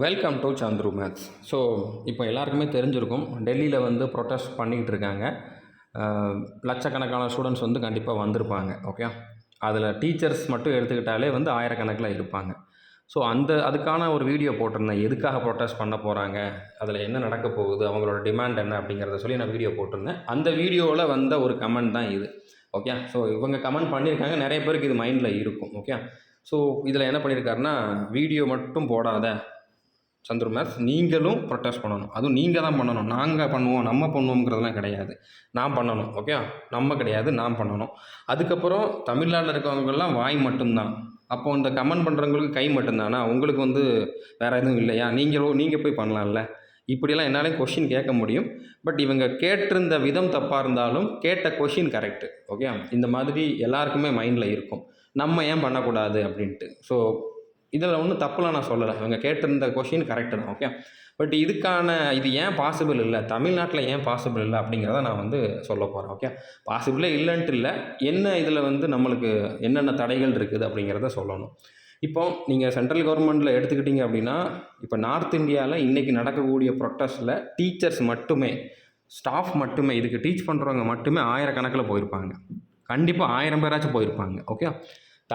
Welcome to Chandru maths. So இப்போ எல்லாருக்குமே தெரிஞ்சிருக்கும், டெல்லியில் வந்து ப்ரொட்டஸ்ட் பண்ணிக்கிட்டு இருக்காங்க. லட்சக்கணக்கான ஸ்டூடெண்ட்ஸ் வந்து கண்டிப்பாக வந்திருப்பாங்க. ஓகே, அதில் டீச்சர்ஸ் மட்டும் எடுத்துக்கிட்டாலே வந்து ஆயிரக்கணக்கில் இருப்பாங்க. ஸோ அதுக்கான ஒரு வீடியோ போட்டிருந்தேன். எதுக்காக ப்ரொட்டஸ்ட் பண்ண போகிறாங்க, அதில் என்ன நடக்க போகுது, அவங்களோட டிமாண்ட் என்ன அப்படிங்கிறத சொல்லி நான் வீடியோ போட்டிருந்தேன். அந்த வீடியோவில் வந்த ஒரு கமெண்ட் தான் இது. ஓகே, ஸோ இவங்க கமெண்ட் பண்ணியிருக்காங்க. நிறைய பேருக்கு இது மைண்டில் இருக்கும். ஓகே, ஸோ இதில் என்ன பண்ணியிருக்காருன்னா, வீடியோ மட்டும் போடாத சந்துரு மேத்ஸ், நீங்களும் ப்ரொட்டஸ்ட் பண்ணணும். அதுவும் நீங்கள் தான் பண்ணணும். நாங்கள் பண்ணுவோம், நம்ம பண்ணுவோங்கிறதுலாம் கிடையாது. நான் பண்ணணும். ஓகே, நம்ம கிடையாது, நான் பண்ணணும். அதுக்கப்புறம் தமிழ்நாட்டில் இருக்கவங்கெல்லாம் வாய் மட்டும்தான். அப்போ இந்த கமெண்ட் பண்ணுறவங்களுக்கு கை மட்டும்தானா? உங்களுக்கு வந்து வேறு எதுவும் இல்லையா? நீங்கள் போய் பண்ணலாம்ல. இப்படியெல்லாம் என்னாலே கொஷின் கேட்க முடியும். பட் இவங்க கேட்டிருந்த விதம் தப்பாக இருந்தாலும் கேட்ட கொஷின் கரெக்டு. ஓகே, இந்த மாதிரி எல்லாருக்குமே மைண்டில் இருக்கும், நம்ம ஏன் பண்ணக்கூடாது அப்படின்ட்டு. ஸோ இதில் ஒன்றும் தப்புலாம் நான் சொல்லலை. இவங்க கேட்டிருந்த கொஷின் கரெக்டு தான். ஓகே, பட் இது ஏன் பாசிபிள் இல்லை, தமிழ்நாட்டில் ஏன் பாசிபிள் இல்லை அப்படிங்கிறத நான் வந்து சொல்ல போகிறேன். ஓகே, பாசிபிளே இல்லைன்ட்டு இல்லை, என்ன இதில் வந்து நம்மளுக்கு என்னென்ன தடைகள் இருக்குது அப்படிங்கிறத சொல்லணும். இப்போ நீங்கள் சென்ட்ரல் கவர்மெண்ட்டில் எடுத்துக்கிட்டிங்க அப்படின்னா, இப்போ நார்த் இந்தியாவில் இன்றைக்கி நடக்கக்கூடிய ப்ரொட்டஸ்ட்டில் டீச்சர்ஸ் மட்டுமே, ஸ்டாஃப் மட்டுமே, இதுக்கு டீச் பண்ணுறவங்க மட்டுமே ஆயிரக்கணக்கில் போயிருப்பாங்க. கண்டிப்பாக 1000 பேராச்சும் போயிருப்பாங்க. ஓகே,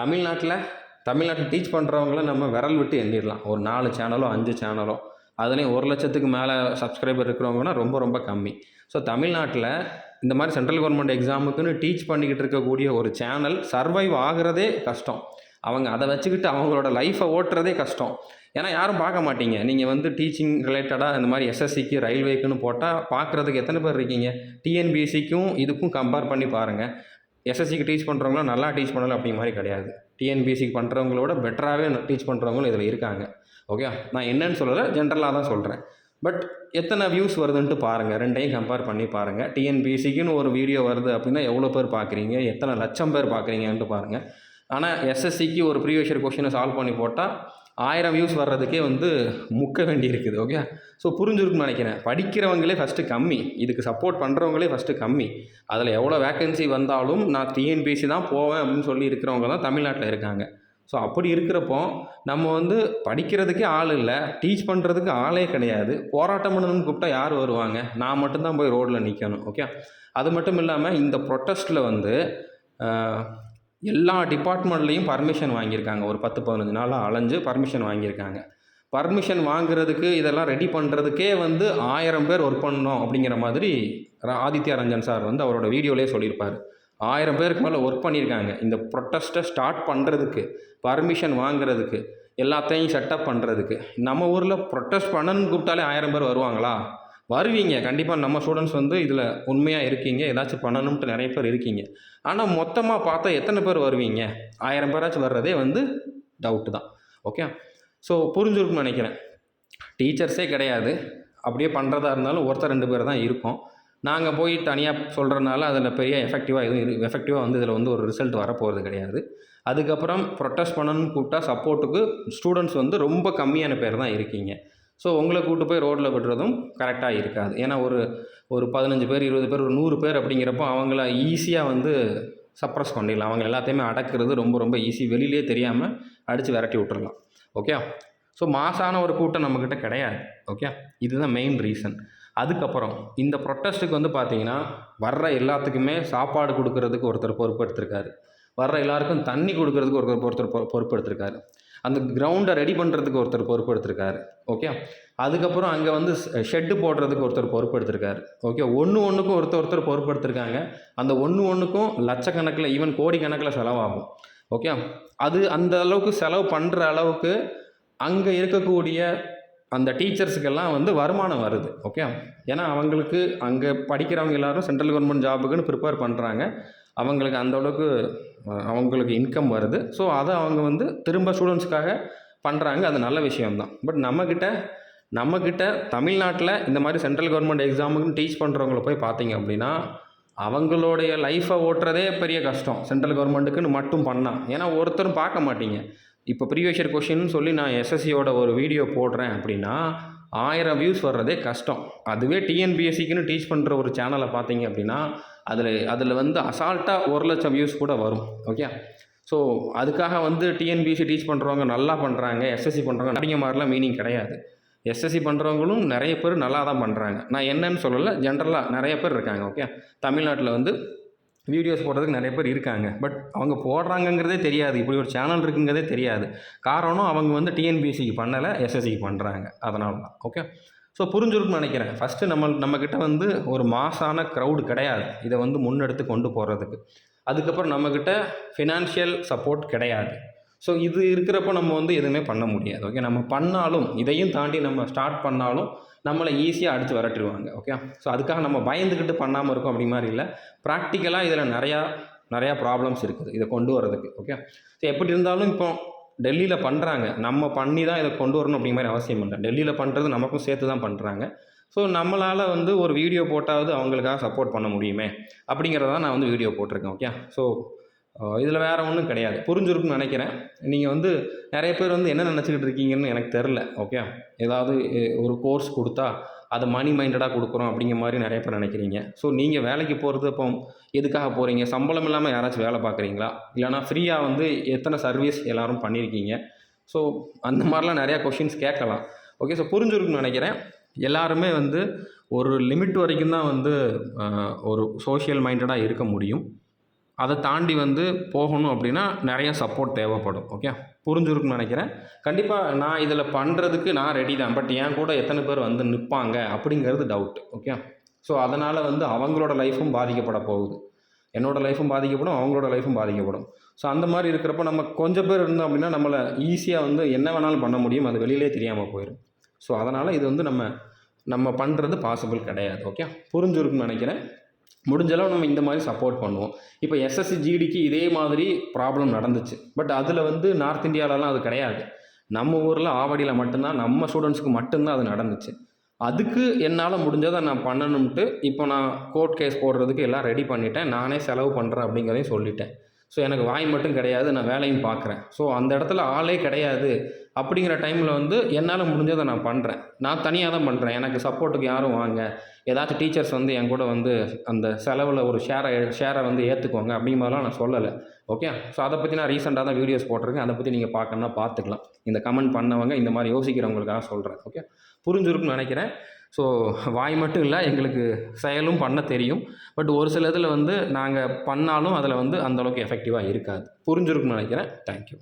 தமிழ்நாட்டில் டீச் பண்ணுறவங்கள நம்ம விரல் விட்டு எண்ணிடலாம். ஒரு 4 சேனலோ 5 சேனலோ, அதுலேயும் 1 லட்சத்துக்கு மேலே சப்ஸ்கிரைபர் இருக்கிறவங்கன்னா ரொம்ப ரொம்ப கம்மி. ஸோ தமிழ்நாட்டில் இந்த மாதிரி சென்ட்ரல் கவர்மெண்ட் எக்ஸாமுக்குன்னு டீச் பண்ணிக்கிட்டு இருக்கக்கூடிய ஒரு சேனல் சர்வைவ் ஆகிறதே கஷ்டம். அவங்க அதை வச்சுக்கிட்டு அவங்களோட லைஃப்பை ஓட்டுறதே கஷ்டம். ஏன்னா யாரும் பார்க்க மாட்டீங்க. நீங்கள் வந்து டீச்சிங் ரிலேட்டடாக இந்த மாதிரி எஸ்எஸ்சிக்கு, ரயில்வேக்குன்னு போட்டால் பார்க்குறதுக்கு எத்தனை பேர் இருக்கீங்க? டிஎன்பிஎஸ்சிக்கும் இதுக்கும் கம்பேர் பண்ணி பாருங்கள். எஸ்எஸ்சிக்கு டீச் பண்ணுறவங்களும் நல்லா டீச் பண்ணலை அப்படி மாதிரி கிடையாது. டிஎன்பிஎஸ்சிக்கு பண்ணுறவங்களோட பெட்டராகவே டீச் பண்ணுறவங்களும் இதில் இருக்காங்க. ஓகே, நான் என்னன்னு சொல்லலை, ஜென்ரலாக தான் சொல்கிறேன். பட் எத்தனை வியூஸ் வருதுன்ட்டு பாருங்கள், ரெண்டையும் கம்பேர் பண்ணி பாருங்கள். டிஎன்பிஎஸ்சிக்குன்னு ஒரு வீடியோ வருது அப்படின்னா எவ்வளோ பேர் பார்க்குறீங்க, எத்தனை லட்சம் பேர் பார்க்குறீங்கன்ட்டு பாருங்கள். ஆனால் எஸ்எஸ்சிக்கு ஒரு ப்ரீவியஸ் இயர் கொஷினை சால்வ் பண்ணி போட்டால் 1000 வியூஸ் வர்றதுக்கே வந்து முக்க வேண்டி இருக்குது. ஓகே, ஸோ புரிஞ்சுருக்குன்னு நினைக்கிறேன். படிக்கிறவங்களே ஃபஸ்ட்டு கம்மி, இதுக்கு சப்போர்ட் பண்ணுறவங்களே ஃபஸ்ட்டு கம்மி. அதில் எவ்வளோ வேக்கன்சி வந்தாலும் நான் டிஎன்பிஎஸ்சி தான் போவேன் அப்படின்னு சொல்லி இருக்கிறவங்க தான் தமிழ்நாட்டில் இருக்காங்க. ஸோ அப்படி இருக்கிறப்போ நம்ம வந்து படிக்கிறதுக்கே ஆள் இல்லை, டீச் பண்ணுறதுக்கு ஆளே கிடையாது. போராட்டம் பண்ணணும்னு கூப்பிட்டா யார் வருவாங்க? நான் மட்டும்தான் போய் ரோட்டில் நிற்கணும். ஓகே, அது மட்டும் இல்லாமல் இந்த ப்ரொட்டஸ்ட்டில் வந்து எல்லா டிபார்ட்மெண்ட்லேயும் பர்மிஷன் வாங்கியிருக்காங்க. ஒரு 10-15 நாளாக அலைஞ்சு பர்மிஷன் வாங்கியிருக்காங்க. பர்மிஷன் வாங்குறதுக்கு, இதெல்லாம் ரெடி பண்ணுறதுக்கே வந்து 1000 பேர் ஒர்க் பண்ணணும் அப்படிங்கிற மாதிரி ஆதித்யா ரஞ்சன் சார் வந்து அவரோட வீடியோலேயே சொல்லியிருப்பார். 1000 பேருக்கு மேலே ஒர்க் பண்ணியிருக்காங்க இந்த ப்ரொட்டஸ்ட்டை ஸ்டார்ட் பண்ணுறதுக்கு, பர்மிஷன் வாங்குறதுக்கு, எல்லாத்தையும் செட்டப் பண்ணுறதுக்கு. நம்ம ஊரில் ப்ரொட்டஸ்ட் பண்ணணும்னு கூப்பிட்டாலே 1000 பேர் வருவாங்களா? வருவீங்க கண்டிப்பாக. நம்ம ஸ்டூடெண்ட்ஸ் வந்து இதில் உண்மையாக இருக்கீங்க, ஏதாச்சும் பண்ணணும்ட்டு நிறைய பேர் இருக்கீங்க. ஆனால் மொத்தமாக பார்த்தா எத்தனை பேர் வருவீங்க? 1000 பேராச்சும் வர்றதே வந்து டவுட்டு தான். ஓகே, ஸோ புரிஞ்சுருக்குன்னு நினைக்கிறேன். டீச்சர்ஸே கிடையாது, அப்படியே பண்ணுறதா இருந்தாலும் ஒருத்தர் 2 பேர் தான் இருக்கும். நாங்கள் போய் தனியாக சொல்கிறனால அதில் பெரிய எஃபெக்டிவாக வந்து இதில் வந்து ஒரு ரிசல்ட் வரப்போகிறது கிடையாது. அதுக்கப்புறம் ப்ரொட்டஸ்ட் பண்ணணும்னு கூப்பிட்டா சப்போர்ட்டுக்கு ஸ்டூடெண்ட்ஸ் வந்து ரொம்ப கம்மியான பேர் தான் இருக்கீங்க. ஸோ உங்களை கூப்பிட்டு போய் ரோட்டில் விடுறதும் கரெக்டாக இருக்காது. ஏன்னா ஒரு 15 பேர், 20 பேர், ஒரு 100 பேர் அப்படிங்கிறப்போ அவங்கள ஈஸியாக வந்து சப்ரஸ் பண்ணிடலாம். அவங்க எல்லாத்தையுமே அடக்கிறது ரொம்ப ரொம்ப ஈஸி. வெளியிலே தெரியாமல் அடித்து விரட்டி விட்டுறலாம். ஓகே, ஸோ மாசான ஒரு கூட்டம் நம்மக்கிட்ட கிடையாது. ஓகே, இதுதான் மெயின் ரீசன். அதுக்கப்புறம் இந்த ப்ரொட்டஸ்ட்டுக்கு வந்து பார்த்தீங்கன்னா, வர்ற எல்லாத்துக்குமே சாப்பாடு கொடுக்கறதுக்கு ஒருத்தர் பொறுப்பெடுத்திருக்காரு. வர்ற எல்லாருக்கும் தண்ணி கொடுக்கறதுக்கு ஒருத்தர் பொறுப்பெடுத்திருக்காரு. அந்த கிரவுண்டை ரெடி பண்ணுறதுக்கு ஒருத்தர் பொறுப்பெடுத்திருக்காரு. ஓகே, அதுக்கப்புறம் அங்கே வந்து ஷெட்டு போடுறதுக்கு ஒருத்தர் பொறுப்பெடுத்திருக்காரு. ஓகே, ஒன்றுக்கும் ஒருத்தர் பொறுப்பெடுத்திருக்காங்க. அந்த ஒன்றுக்கும் லட்சக்கணக்கில், ஈவன் கோடிக்கணக்கில் செலவாகும். ஓகே, அந்த அளவுக்கு செலவு பண்ணுற அளவுக்கு அங்கே இருக்கக்கூடிய அந்த டீச்சர்ஸுக்கெல்லாம் வந்து வருமானம் வருது. ஓகே, ஏன்னா அவங்களுக்கு அங்கே படிக்கிறவங்க எல்லோரும் சென்ட்ரல் கவர்மெண்ட் ஜாபுக்குன்னு ப்ரிப்பேர் பண்ணுறாங்க. அவங்களுக்கு அந்தளவுக்கு அவங்களுக்கு இன்கம் வருது. ஸோ அதை அவங்க வந்து திரும்ப ஸ்டூடெண்ட்ஸுக்காக பண்ணுறாங்க. அது நல்ல விஷயம்தான். பட் நம்மக்கிட்ட தமிழ்நாட்டில் இந்த மாதிரி சென்ட்ரல் கவர்மெண்ட் எக்ஸாமுக்குன்னு டீச் பண்ணுறவங்கள போய் பார்த்தீங்க அப்படின்னா, அவங்களுடைய லைஃப்பை ஓட்டுறதே பெரிய கஷ்டம். சென்ட்ரல் கவர்மெண்ட்டுக்குன்னு மட்டும் பண்ணால், ஏன்னா ஒருத்தரும் பார்க்க மாட்டீங்க. இப்போ ப்ரீவியஸ் இயர் கொஷின்னு சொல்லி நான் எஸ்எஸ்சியோட ஒரு வீடியோ போடுறேன் அப்படின்னா 1000 வியூஸ் வர்றதே கஷ்டம். அதுவே டிஎன்பிஎஸ்சிக்குன்னு டீச் பண்ணுற ஒரு சேனலை பார்த்தீங்க அப்படின்னா அதில் வந்து அசால்ட்டாக 1 லட்சம் வியூஸ் கூட வரும். ஓகே, ஸோ அதுக்காக வந்து டிஎன்பிஎஸ்சி டீச் பண்ணுறவங்க நல்லா பண்ணுறாங்க, எஸ்எஸ்சி பண்ணுறாங்க அப்படிங்கிற மாதிரிலாம் மீனிங் கிடையாது. எஸ்எஸ்சி பண்ணுறவங்களும் நிறைய பேர் நல்லா தான் பண்ணுறாங்க. நான் என்னன்னு சொல்லலை, ஜென்ரலாக நிறைய பேர் இருக்காங்க. ஓகே, தமிழ்நாட்டில் வந்து வீடியோஸ் போடுறதுக்கு நிறைய பேர் இருக்காங்க. பட் அவங்க போடுறாங்கங்கிறதே தெரியாது, இப்படி ஒரு சேனல் இருக்குங்கிறதே தெரியாது. காரணம் அவங்க வந்து டிஎன்பிஎஸ்சிக்கு பண்ணலை, எஸ்எஸ்சிக்கு பண்ணுறாங்க. அதனால தான். ஓகே, ஸோ புரிஞ்சிருக்குன்னு நினைக்கிறேன். ஃபஸ்ட்டு நம்மக்கிட்ட வந்து ஒரு மாஸான க்ரௌடு கிடையாது இதை வந்து முன்னெடுத்து கொண்டு போகிறதுக்கு. அதுக்கப்புறம் நம்மக்கிட்ட ஃபினான்ஷியல் சப்போர்ட் கிடையாது. ஸோ இது இருக்கிறப்போ நம்ம வந்து எதுவுமே பண்ண முடியாது. ஓகே, நம்ம பண்ணாலும் இதையும் தாண்டி நம்ம ஸ்டார்ட் பண்ணாலும் நம்மளை ஈஸியாக அடித்து விரட்டிடுவாங்க. ஓகே, ஸோ அதுக்காக நம்ம பயந்துக்கிட்டு பண்ணாமல் இருக்கோம் அப்படி மாதிரி இல்லை. ப்ராக்டிக்கலாக இதில் நிறையா ப்ராப்ளம்ஸ் இருக்குது இதை கொண்டு வரதுக்கு. ஓகே, ஸோ எப்படி இருந்தாலும் இப்போ டெல்லியில் பண்ணுறாங்க, நம்ம பண்ணி தான் இதை கொண்டு வரணும் அப்படிங்கிற மாதிரி அவசியம் இல்லை. டெல்லியில் பண்ணுறது நமக்கும் சேர்த்து தான் பண்ணுறாங்க. ஸோ நம்மளால் வந்து ஒரு வீடியோ போட்டாவது அவங்களுக்காக சப்போர்ட் பண்ண முடியுமே அப்படிங்கிறதான் நான் வந்து வீடியோ போட்டிருக்கேன். ஓகே, ஸோ இதில் வேறு ஒன்றும் கிடையாது. புரிஞ்சிருக்குன்னு நினைக்கிறேன். நீங்கள் வந்து நிறைய பேர் வந்து என்ன நினச்சிக்கிட்டு இருக்கீங்கன்னு எனக்கு தெரில. ஓகே, ஏதாவது ஒரு கோர்ஸ் கொடுத்தா அதை மணி மைண்டடாக கொடுக்குறோம் அப்படிங்கிற மாதிரி நிறைய பேர் நினைக்கிறீங்க. ஸோ நீங்கள் வேலைக்கு போகிறது இப்போ எதுக்காக போகிறீங்க? சம்பளம் இல்லாமல் யாராச்சும் வேலை பார்க்குறீங்களா? இல்லைனா ஃப்ரீயாக வந்து எத்தனை சர்வீஸ் எல்லோரும் பண்ணியிருக்கீங்க? ஸோ அந்த மாதிரிலாம் நிறையா கொஷின்ஸ் கேட்கலாம். ஓகே, ஸோ புரிஞ்சிருக்குன்னு நினைக்கிறேன். எல்லாருமே வந்து ஒரு லிமிட் வரைக்கும் தான் வந்து ஒரு சோஷியல் மைண்டடாக இருக்க முடியும். அதை தாண்டி வந்து போகணும் அப்படின்னா நிறைய சப்போர்ட் தேவைப்படும். ஓகே, புரிஞ்சிருக்குன்னு நினைக்கிறேன். கண்டிப்பாக நான் இதில் பண்ணுறதுக்கு நான் ரெடி தான். பட் என் கூட எத்தனை பேர் வந்து நிற்பாங்க அப்படிங்கிறது டவுட். ஓகே, ஸோ அதனால் வந்து அவங்களோட லைஃப்பும் பாதிக்கப்பட போகுது, என்னோடய லைஃப்பும் பாதிக்கப்படும், அவங்களோட லைஃப்பும் பாதிக்கப்படும். ஸோ அந்த மாதிரி இருக்கிறப்ப நம்ம கொஞ்சம் பேர் இருந்தோம் அப்படின்னா நம்மளை ஈஸியாக வந்து என்ன வேணாலும் பண்ண முடியும், அது வெளியிலே தெரியாமல் போயிடும். ஸோ அதனால் இது வந்து நம்ம பண்ணுறது பாசிபிள் கிடையாது. ஓகே, புரிஞ்சிருக்குன்னு நினைக்கிறேன். முடிஞ்சளவு நம்ம இந்த மாதிரி சப்போர்ட் பண்ணுவோம். இப்போ எஸ்எஸ்சி ஜிடிக்கு இதே மாதிரி ப்ராப்ளம் நடந்துச்சு. பட் அதில் வந்து நார்த் இந்தியாவிலலாம் அது கிடையாது. நம்ம ஊரில் ஆவடியில் மட்டும்தான், நம்ம ஸ்டூடெண்ட்ஸுக்கு மட்டும்தான் அது நடந்துச்சு. அதுக்கு என்னால் முடிஞ்சதை நான் பண்ணணும்ட்டு இப்போ நான் கோர்ட் கேஸ் போடுறதுக்கு எல்லாம் ரெடி பண்ணிட்டேன். நானே செலவு பண்ணுறேன் அப்படிங்கிறதையும் சொல்லிட்டேன். ஸோ எனக்கு வாய் மட்டும் கிடையாது, நான் வேலையும் பார்க்குறேன். ஸோ அந்த இடத்துல ஆளே கிடையாது அப்படிங்கிற டைமில் வந்து என்னால் முடிஞ்சதை நான் பண்ணுறேன். நான் தனியாக தான் பண்ணுறேன். எனக்கு சப்போர்ட்டுக்கு யாரும் வாங்க, ஏதாச்சும் டீச்சர்ஸ் வந்து என் கூட வந்து அந்த செலவில் ஒரு ஷேரை வந்து ஏற்றுக்குவாங்க அப்படிங்கிற மாதிரிலாம் நான் சொல்லலை. ஓகே, ஸோ அதை பற்றி நான் ரீசெண்டாக தான் வீடியோஸ் போட்டிருக்கேன். அதை பற்றி நீங்கள் பார்க்கணுன்னா பார்த்துக்கலாம். இந்த கமெண்ட் பண்ணவங்க இந்த மாதிரி யோசிக்கிறவங்களுக்காக சொல்கிறேன். ஓகே, புரிஞ்சிருக்குன்னு நினைக்கிறேன். ஸோ வாய் மட்டும் இல்லை, எங்களுக்கு செயலும் பண்ண தெரியும். பட் ஒரு சில இதில் வந்து நாங்கள் பண்ணாலும் அதில் வந்து அந்தளவுக்கு எஃபெக்டிவாக இருக்காது. புரிஞ்சிருக்குன்னு நினைக்கிறேன். தேங்க்யூ.